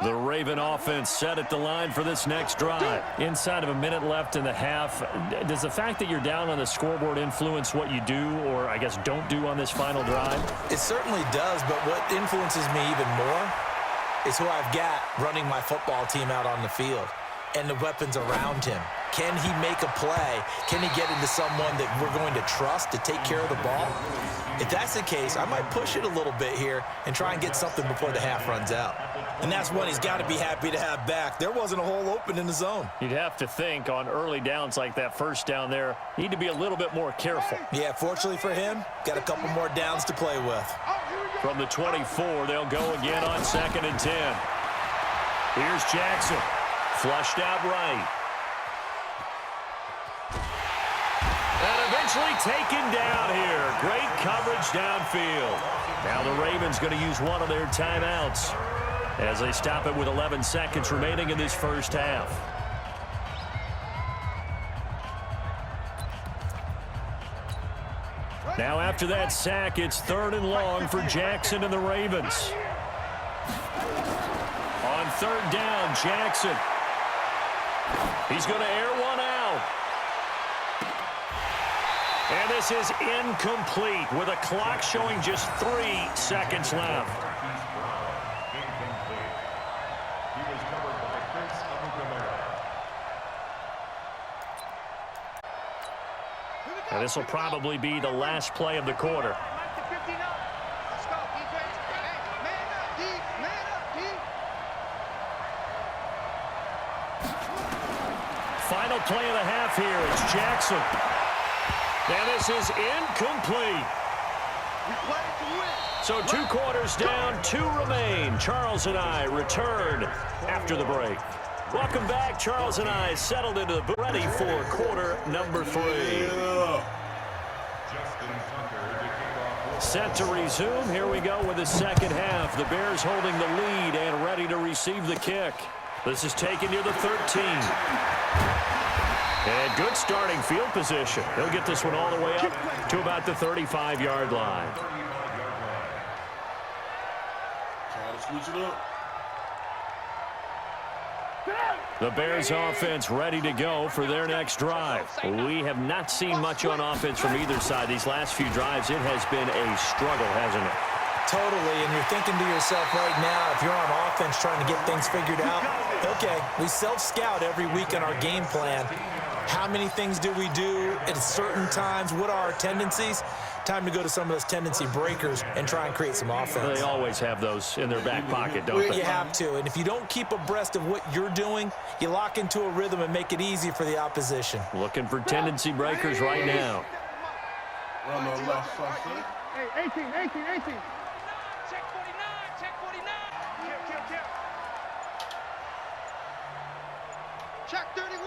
The Raven offense set at the line for this next drive. Inside of a minute left in the half, does the fact that you're down on the scoreboard influence what you do, or I guess don't do on this final drive? It certainly does, but what influences me even more is who I've got running my football team out on the field and the weapons around him. Can he make a play? Can he get into someone that we're going to trust to take care of the ball? If that's the case, I might push it a little bit here and try and get something before the half runs out. And that's one he's got to be happy to have back. There wasn't a hole open in the zone. You'd have to think on early downs like that first down there, need to be a little bit more careful. Yeah, fortunately for him, got a couple more downs to play with. From the 24, they'll go again on 2nd and 10. Here's Jackson. Flushed out right. And eventually taken down here. Great coverage downfield. Now the Ravens going to use one of their timeouts as they stop it with 11 seconds remaining in this first half. Now after that sack, it's 3rd and long for Jackson and the Ravens. On 3rd down, Jackson. He's going to air one out. And this is incomplete with a clock showing just 3 seconds left. And this will probably be the last play of the quarter. Final play of the half here. It's Jackson. And this is incomplete. So 2 quarters down, 2 remain. Charles and I return after the break. Welcome back. Charles and I settled into the booth, ready for quarter number 3. Set to resume. Here we go with the second half. The Bears holding the lead and ready to receive the kick. This is taken near the 13. And good starting field position. He'll get this one all the way up to about the 35-yard line. Trying to switch it up. The Bears offense ready to go for their next drive. We have not seen much on offense from either side. These last few drives, it has been a struggle, hasn't it? Totally, and you're thinking to yourself right now, if you're on offense trying to get things figured out, okay, we self-scout every week in our game plan. How many things do we do at certain times? What are our tendencies? Time to go to some of those tendency breakers and try and create some offense. They always have those in their back pocket, don't they? You have to, and if you don't keep abreast of what you're doing, you lock into a rhythm and make it easy for the opposition. Looking for tendency breakers right now. Run the left side. Hey, 18. Check 49, check 49. Check 31.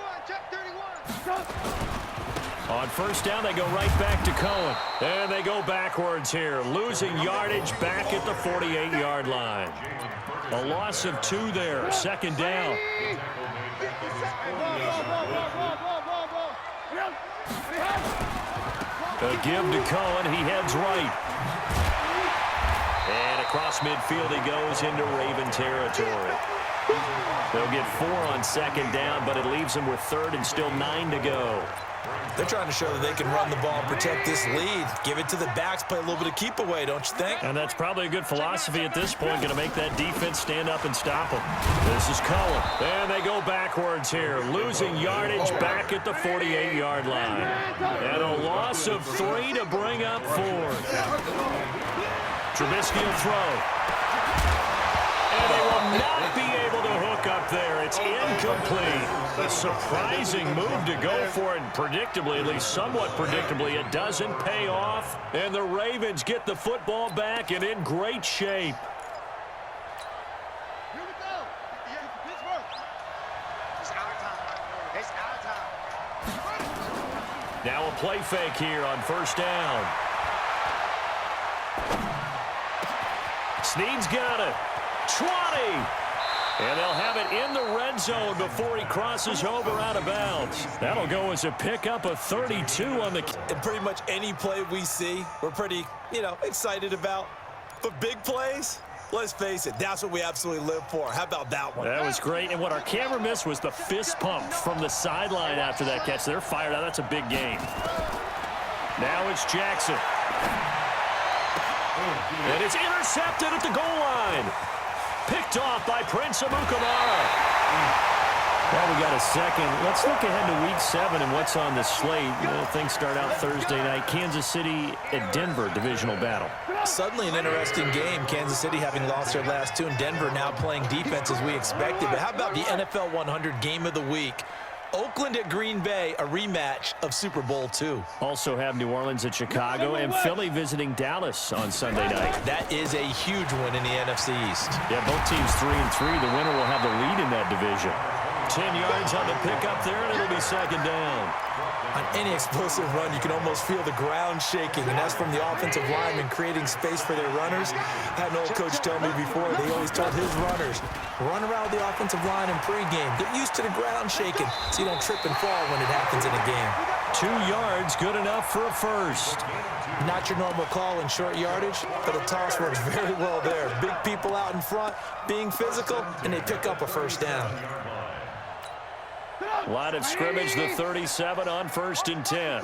On first down, they go right back to Cohen. And they go backwards here, losing yardage back at the 48-yard line. A loss of 2 there, 2nd down. A give to Cohen, he heads right. And across midfield he goes into Raven territory. They'll get 4 on 2nd down, but it leaves them with 3rd and still 9 to go. They're trying to show that they can run the ball and protect this lead. Give it to the backs, play a little bit of keep away, don't you think? And that's probably a good philosophy at this point, going to make that defense stand up and stop them. This is Cohen. And they go backwards here, losing yardage back at the 48-yard line. And a loss of 3 to bring up 4th. Trubisky will throw. And they will not be able to hook up there. It's incomplete. A surprising move to go for it, and predictably, at least somewhat predictably, it doesn't pay off. And the Ravens get the football back and in great shape. Here we go. Pittsburgh. It's our time. Now a play fake here on first down. Snead's got it. 20. And they'll have it in the red zone before he crosses over out of bounds. That'll go as a pickup of 32 on the... And pretty much any play we see, we're pretty, excited about. But big plays, Let's face it, that's what we absolutely live for. How about that one? That was great. And what our camera missed was the fist pump from the sideline after that catch. They're fired out. That's a big game. Now it's Jackson. And it's intercepted at the goal line. Picked off by Prince Amukamara. Well, we got a second. Let's look ahead to Week 7 and what's on the slate. Things start out Thursday night. Kansas City at Denver, divisional battle. Suddenly an interesting game. Kansas City having lost their last two, and Denver now playing defense as we expected. But how about the NFL 100 game of the week? Oakland at Green Bay, a rematch of Super Bowl II. Also have New Orleans at Chicago and Philly visiting Dallas on Sunday night. That is a huge win in the NFC East. Yeah, both teams 3-3. The winner will have the lead in that division. 10 yards on the pickup there, and it'll be second down. On any explosive run, you can almost feel the ground shaking, and that's from the offensive linemen creating space for their runners. I had an old coach tell me before, they always told his runners, run around with the offensive line in pregame. Get used to the ground shaking so you don't trip and fall when it happens in a game. 2 yards, good enough for a first. Not your normal call in short yardage, but the toss works very well there. Big people out in front, being physical, and they pick up a first down. Line of scrimmage, the 37 on 1st and 10.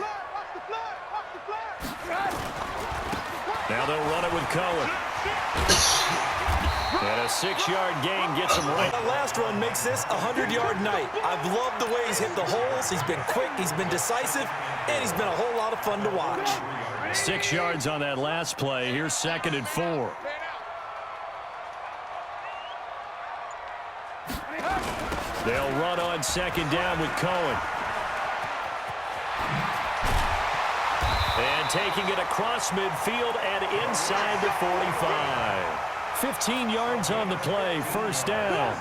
Now they'll run it with Cohen. And a 6-yard gain gets him right. The last run makes this a 100-yard night. I've loved the way he's hit the holes. He's been quick, he's been decisive, and he's been a whole lot of fun to watch. 6 yards on that last play. Here's 2nd and 4. They'll run on 2nd down with Cohen. And taking it across midfield and inside the 45. 15 yards on the play, first down.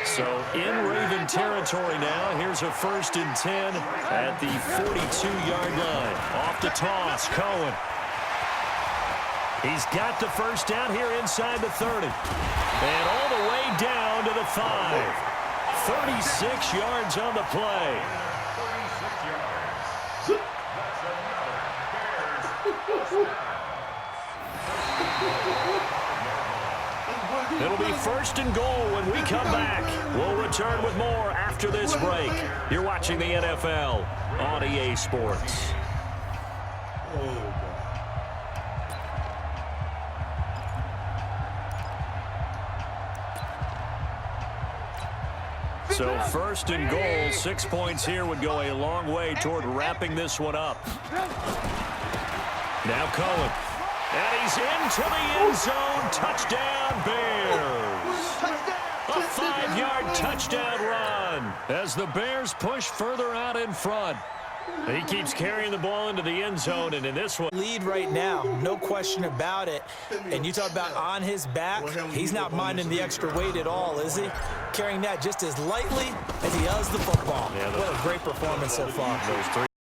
So in Raven territory now. Here's a 1st and 10 at the 42-yard line. Off the toss, Cohen. He's got the first down here inside the 30. And all the way down to the 5. 36 yards on the play. It'll be 1st and goal when we come back. We'll return with more after this break. You're watching the NFL on EA Sports. So 1st and goal, 6 points here would go a long way toward wrapping this one up. Now Cohen. And he's into the end zone. Touchdown, Bears. A 5-yard touchdown run as the Bears push further out in front. He keeps carrying the ball into the end zone, and in this one. Lead right now, no question about it. And you talk about on his back, he's not minding the extra weight at all, is he? Carrying that just as lightly as he does the football. Yeah, what a great performance so far. Those 3